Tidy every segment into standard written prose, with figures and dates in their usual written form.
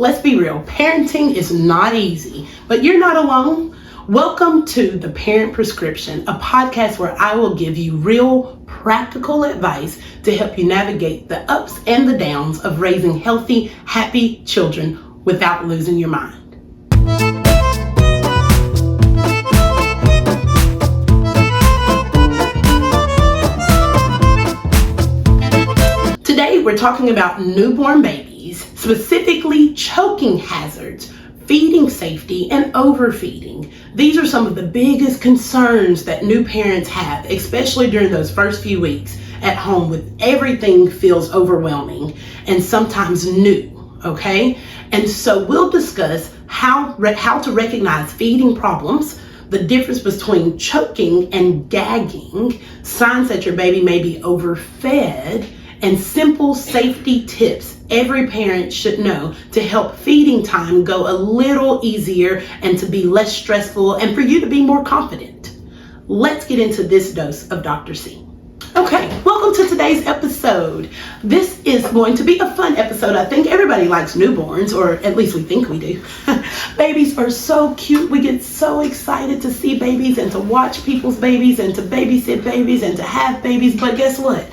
let's be real, parenting is not easy, but you're not alone. Welcome to The Parent Prescription, a podcast where I will give you real, practical advice to help you navigate the ups and the downs of raising healthy, happy children without losing your mind. Today, we're talking about newborn babies, specifically choking hazards, feeding safety, and overfeeding. These are some of the biggest concerns that new parents have, especially during those first few weeks at home when everything feels overwhelming and sometimes new, okay? And so we'll discuss how to recognize feeding problems, the difference between choking and gagging, signs that your baby may be overfed, and simple safety tips every parent should know to help feeding time go a little easier and to be less stressful and for you to be more confident. Let's get into this dose of Dr. C. Okay, welcome to today's episode. This is going to be a fun episode. I think everybody likes newborns, or at least we think we do. Babies are so cute. We get so excited to see babies and to watch people's babies and to babysit babies and to have babies. But guess what?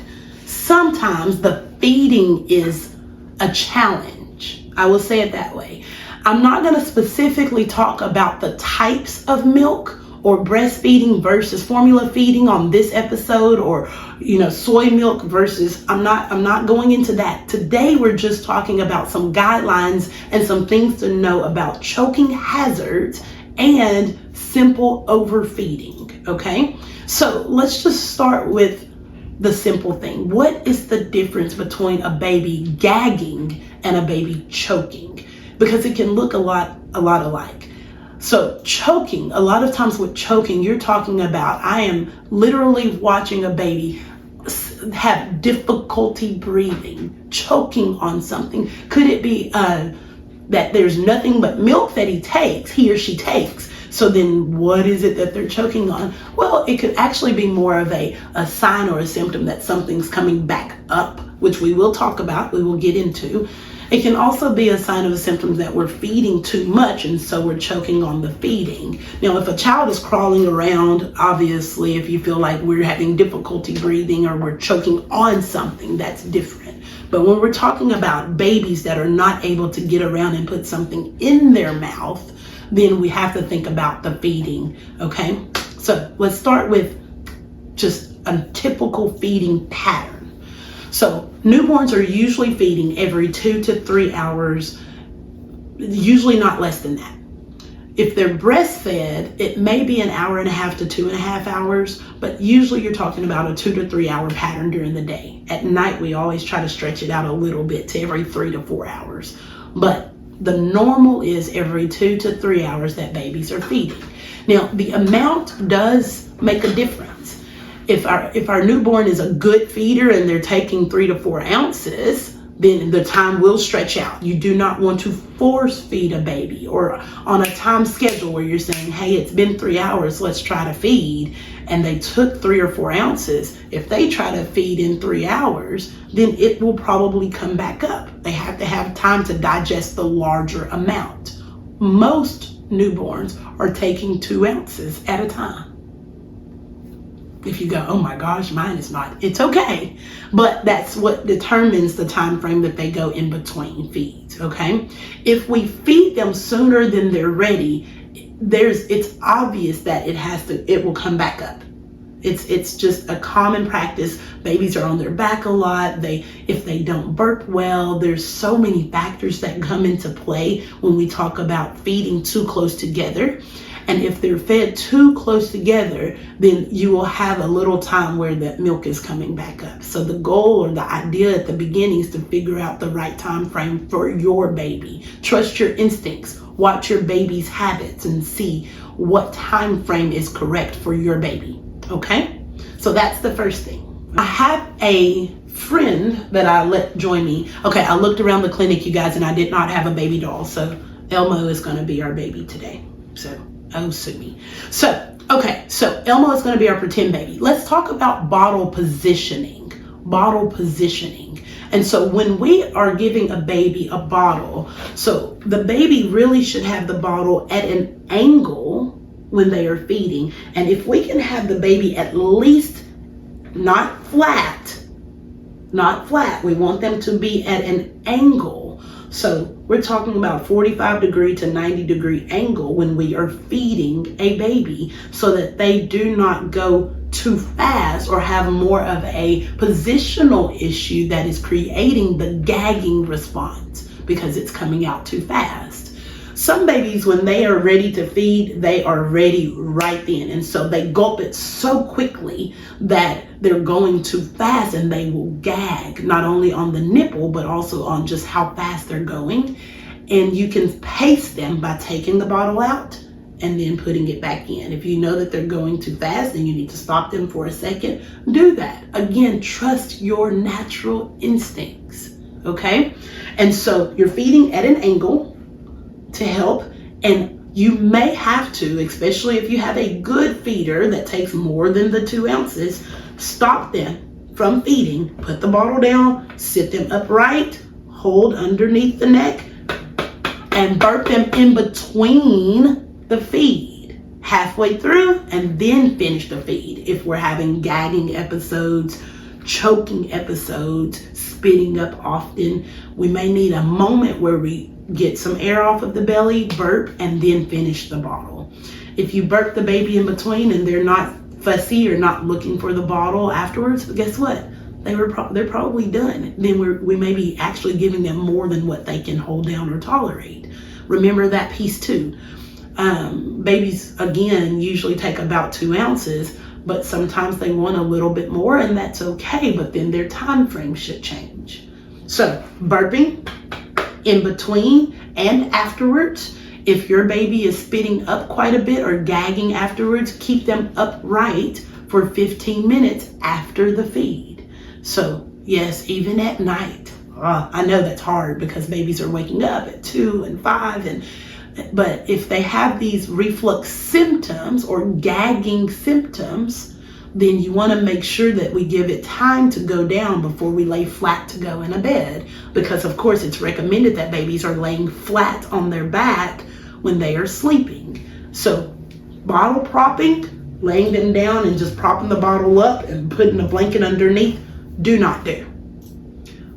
Sometimes the feeding is a challenge. I will say it that way. I'm not going to specifically talk about the types of milk or breastfeeding versus formula feeding on this episode, or soy milk versus I'm not going into that. Today we're just talking about some guidelines and some things to know about choking hazards and simple overfeeding, okay? So let's just start with the simple thing. What is the difference between a baby gagging and a baby choking? Because it can look a lot alike. So choking, a lot of times with choking, you're talking about, I am literally watching a baby have difficulty breathing, choking on something. Could it be that there's nothing but milk that he or she takes? So then what is it that they're choking on? Well, it could actually be more of a sign or a symptom that something's coming back up, which we will talk about, we will get into. It can also be a sign of a symptom that we're feeding too much, and so we're choking on the feeding. Now, if a child is crawling around, obviously, if you feel like we're having difficulty breathing or we're choking on something, that's different. But when we're talking about babies that are not able to get around and put something in their mouth, then we have to think about the feeding, okay? So let's start with just a typical feeding pattern. So newborns are usually feeding every 2 to 3 hours, usually not less than that. If they're breastfed, it may be an hour and a half to 2.5 hours, but usually you're talking about a 2 to 3 hour pattern during the day. At night, we always try to stretch it out a little bit to every 3 to 4 hours. But the normal is every 2 to 3 hours that babies are feeding. Now, the amount does make a difference. If our newborn is a good feeder and they're taking 3 to 4 ounces, then the time will stretch out. You do not want to force feed a baby or on a time schedule where you're saying, hey, it's been 3 hours, let's try to feed. And they took 3 or 4 ounces. If they try to feed in 3 hours, then it will probably come back up. They have to have time to digest the larger amount. Most newborns are taking 2 ounces at a time. If you go, oh my gosh, mine is not, it's okay. But that's what determines the time frame that they go in between feeds, okay? If we feed them sooner than they're ready, it's obvious that it will come back up. It's just a common practice. Babies are on their back a lot. If they don't burp well, there's so many factors that come into play when we talk about feeding too close together. And if they're fed too close together, then you will have a little time where that milk is coming back up. So the goal or the idea at the beginning is to figure out the right time frame for your baby. Trust your instincts. Watch your baby's habits and see what time frame is correct for your baby. Okay? So that's the first thing. I have a friend that I let join me. Okay, I looked around the clinic, you guys, and I did not have a baby doll. So Elmo is going to be our baby today. So, oh, sue me. So Elmo is going to be our pretend baby. Let's talk about bottle positioning. Bottle positioning. And so when we are giving a baby a bottle, so the baby really should have the bottle at an angle when they are feeding. And if we can have the baby at least not flat, we want them to be at an angle. So we're talking about 45 degree to 90 degree angle when we are feeding a baby, so that they do not go too fast or have more of a positional issue that is creating the gagging response because it's coming out too fast. Some babies, when they are ready to feed, they are ready right then. And so they gulp it so quickly that they're going too fast, and they will gag not only on the nipple, but also on just how fast they're going. And you can pace them by taking the bottle out and then putting it back in. If you know that they're going too fast and you need to stop them for a second, do that. Again, trust your natural instincts, okay? And so you're feeding at an angle to help, and you may have to, especially if you have a good feeder that takes more than the 2 ounces, stop them from feeding, put the bottle down, sit them upright, hold underneath the neck, and burp them in between the feed, halfway through, and then finish the feed. If we're having gagging episodes, choking episodes, spitting up often, we may need a moment where we get some air off of the belly, burp, and then finish the bottle. If you burp the baby in between and they're not fussy or not looking for the bottle afterwards, guess what? They're probably done. Then we may be actually giving them more than what they can hold down or tolerate. Remember that piece too. Babies, again, usually take about 2 ounces, but sometimes they want a little bit more, and that's okay, but then their time frame should change. So burping in between and afterwards. If your baby is spitting up quite a bit or gagging afterwards, keep them upright for 15 minutes after the feed. So yes, even at night. I know that's hard because babies are waking up at 2 and 5, but if they have these reflux symptoms or gagging symptoms, then you want to make sure that we give it time to go down before we lay flat to go in a bed. Because of course it's recommended that babies are laying flat on their back when they are sleeping. So bottle propping, laying them down and just propping the bottle up and putting a blanket underneath, do not do.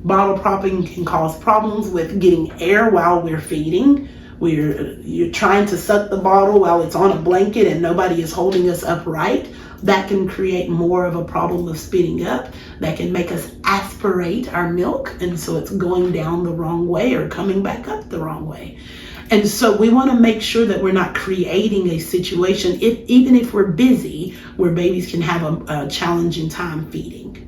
Bottle propping can cause problems with getting air while we're feeding. You're trying to suck the bottle while it's on a blanket and nobody is holding us upright. That can create more of a problem of spitting up. That can make us aspirate our milk, and so it's going down the wrong way or coming back up the wrong way. And so we want to make sure that we're not creating a situation, even if we're busy, where babies can have a challenging time feeding.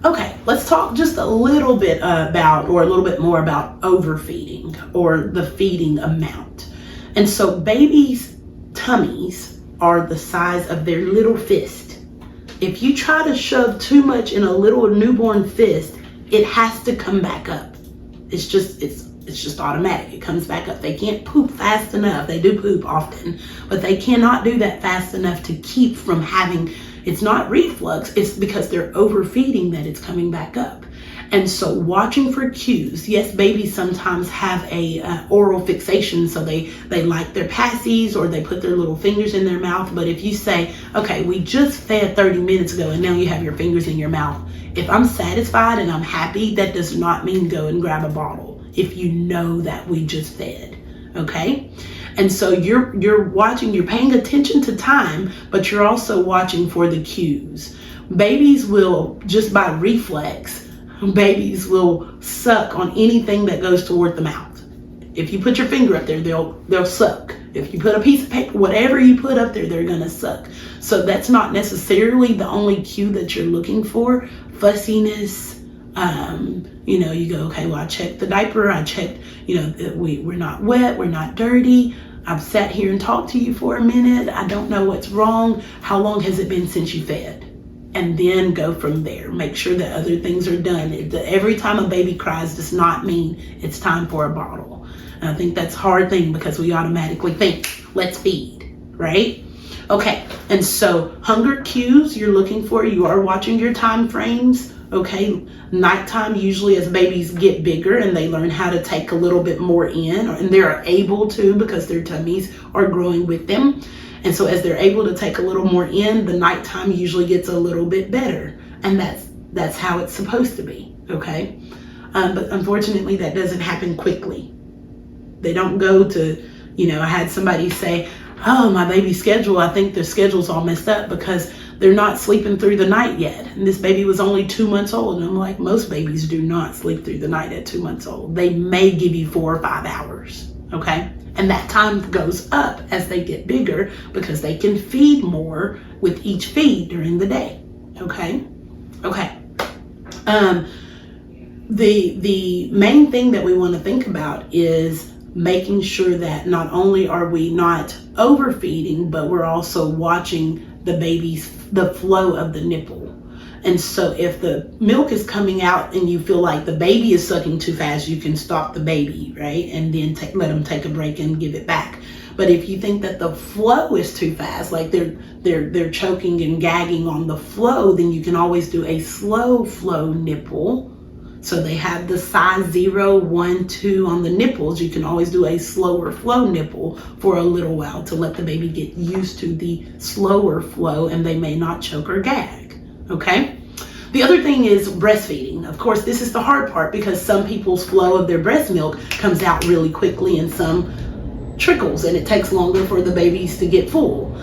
Okay, let's talk just a little bit more about overfeeding or the feeding amount. And so babies' tummies are the size of their little fist. If you try to shove too much in a little newborn fist, it has to come back up. It's just automatic. It comes back up. They can't poop fast enough. They do poop often, but they cannot do that fast enough to keep from having, it's not reflux, it's because they're overfeeding that it's coming back up. And so watching for cues. Yes, babies sometimes have a oral fixation, so they like their passies or they put their little fingers in their mouth. But if you say, okay, we just fed 30 minutes ago and now you have your fingers in your mouth, if I'm satisfied and I'm happy, that does not mean go and grab a bottle if you know that we just fed, okay? And so you're watching, you're paying attention to time, but you're also watching for the cues. Babies will, just by reflex, babies will suck on anything that goes toward the mouth. If you put your finger up there, they'll suck. If you put a piece of paper, whatever you put up there, they're gonna suck. So that's not necessarily the only cue that you're looking for. Fussiness, you go, okay, well, I checked the diaper, I checked, we're not wet, we're not dirty. I've sat here and talked to you for a minute. I don't know what's wrong. How long has it been since you fed? And then go from there. Make sure that other things are done. Every time a baby cries does not mean it's time for a bottle. And I think that's a hard thing because we automatically think, let's feed, right? Okay, and so hunger cues you're looking for, you are watching your time frames, Okay, nighttime, usually as babies get bigger and they learn how to take a little bit more in, and they're able to because their tummies are growing with them. And so as they're able to take a little more in, the nighttime usually gets a little bit better. And that's how it's supposed to be, okay? But unfortunately, that doesn't happen quickly. They don't go to, I had somebody say, oh, my baby's schedule, I think their schedule's all messed up because they're not sleeping through the night yet. And this baby was only 2 months old. And I'm like, most babies do not sleep through the night at 2 months old. They may give you 4 or 5 hours, okay? And that time goes up as they get bigger because they can feed more with each feed during the day, okay? Okay. The main thing that we want to think about is making sure that not only are we not overfeeding, but we're also watching the flow of the nipple. And so if the milk is coming out and you feel like the baby is sucking too fast, you can stop the baby, right? And then let them take a break and give it back. But if you think that the flow is too fast, like they're choking and gagging on the flow, then you can always do a slow flow nipple. So they have the size 0, 1, 2 on the nipples. You can always do a slower flow nipple for a little while to let the baby get used to the slower flow and they may not choke or gag, okay? The other thing is breastfeeding. Of course, this is the hard part because some people's flow of their breast milk comes out really quickly and some trickles and it takes longer for the babies to get full.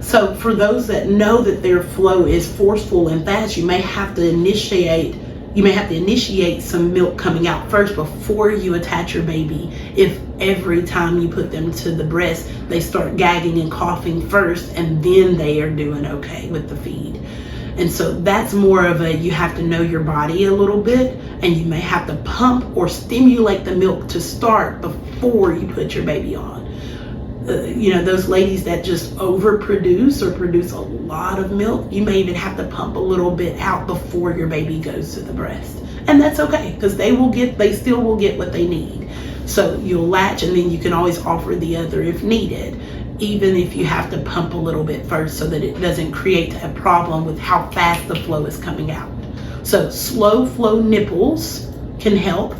So for those that know that their flow is forceful and fast, you may have to initiate some milk coming out first before you attach your baby. If every time you put them to the breast, they start gagging and coughing first, and then they are doing okay with the feed. And so that's more of you have to know your body a little bit, and you may have to pump or stimulate the milk to start before you put your baby on. Those ladies that just overproduce or produce a lot of milk, you may even have to pump a little bit out before your baby goes to the breast. And that's okay, because they still will get what they need. So you'll latch, and then you can always offer the other if needed, even if you have to pump a little bit first so that it doesn't create a problem with how fast the flow is coming out. So slow flow nipples can help,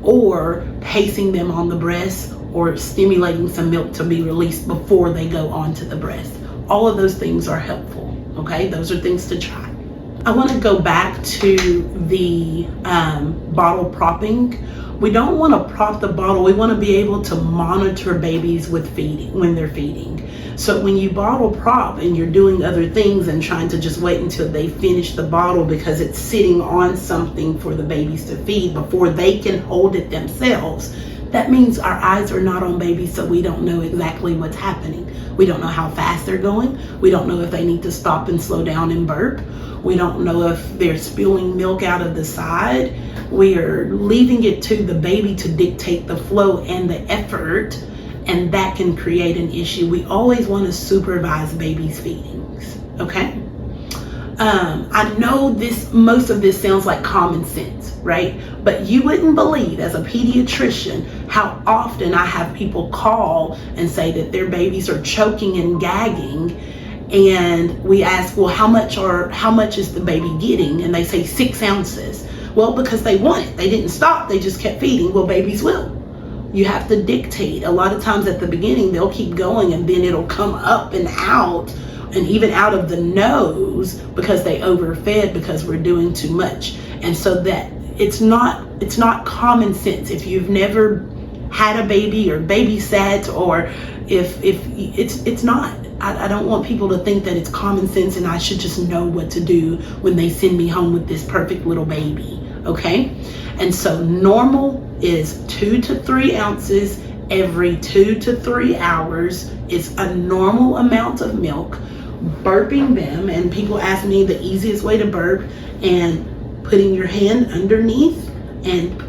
or pacing them on the breast, or stimulating some milk to be released before they go onto the breast. All of those things are helpful, okay? Those are things to try. I want to go back to the bottle propping. We don't want to prop the bottle. We want to be able to monitor babies with feeding when they're feeding. So when you bottle prop and you're doing other things and trying to just wait until they finish the bottle because it's sitting on something for the babies to feed before they can hold it themselves, that means our eyes are not on babies, so we don't know exactly what's happening. We don't know how fast they're going. We don't know if they need to stop and slow down and burp. We don't know if they're spilling milk out of the side. We are leaving it to the baby to dictate the flow and the effort, and that can create an issue. We always want to supervise babies' feedings, okay? I know most of this sounds like common sense, right? But you wouldn't believe, as a pediatrician, how often I have people call and say that their babies are choking and gagging, and we ask, well, how much is the baby getting? And they say 6 ounces. Well, because they want it. They didn't stop, they just kept feeding. Well, babies will. You have to dictate. A lot of times at the beginning, they'll keep going and then it'll come up and out, and even out of the nose, because they overfed because we're doing too much. And so that it's not common sense. If you've never had a baby or babysat, or if it's not. I don't want people to think that it's common sense and I should just know what to do when they send me home with this perfect little baby, okay? And so normal is 2 to 3 ounces every 2 to 3 hours is a normal amount of milk. Burping them, and people ask me the easiest way to burp, and putting your hand underneath and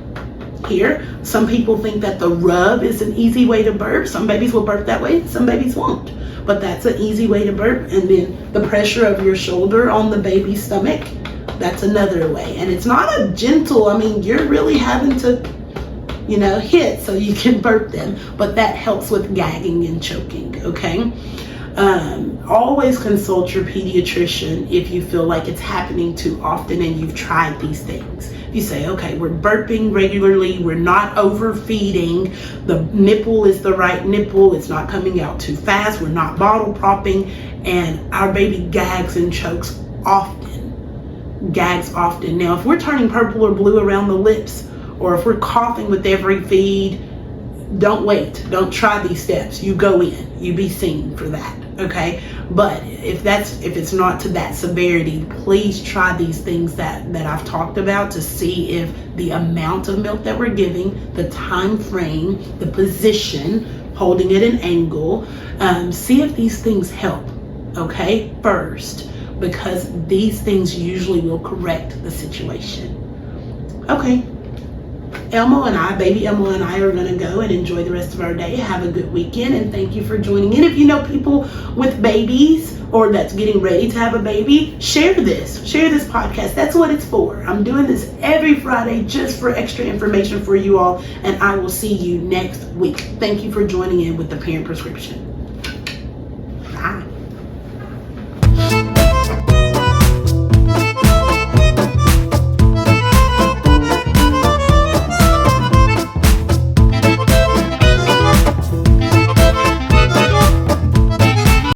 here. Some people think that the rub is an easy way to burp. Some babies will burp that way, some babies won't. But that's an easy way to burp. And then the pressure of your shoulder on the baby's stomach, that's another way. And it's not a gentle, I mean, you're really having to, hit so you can burp them. But that helps with gagging and choking, okay? Always consult your pediatrician if you feel like it's happening too often and you've tried these things. You say, okay, we're burping regularly, we're not overfeeding, the nipple is the right nipple, it's not coming out too fast, we're not bottle propping, and our baby gags and chokes often. Now, if we're turning purple or blue around the lips, or if we're coughing with every feed, don't wait. Don't try these steps. You go in. You be seen for that. Okay? But if it's not to that severity, please try these things that I've talked about to see if the amount of milk that we're giving, the time frame, the position, holding it an angle, see if these things help. Okay? First, because these things usually will correct the situation. Okay. Baby Elmo and I are going to go and enjoy the rest of our day. Have a good weekend, and thank you for joining in. If you know people with babies or that's getting ready to have a baby, share this podcast. That's what it's for. I'm doing this every Friday just for extra information for you all, and I will see you next week. Thank you for joining in with the Parent Prescription. Bye.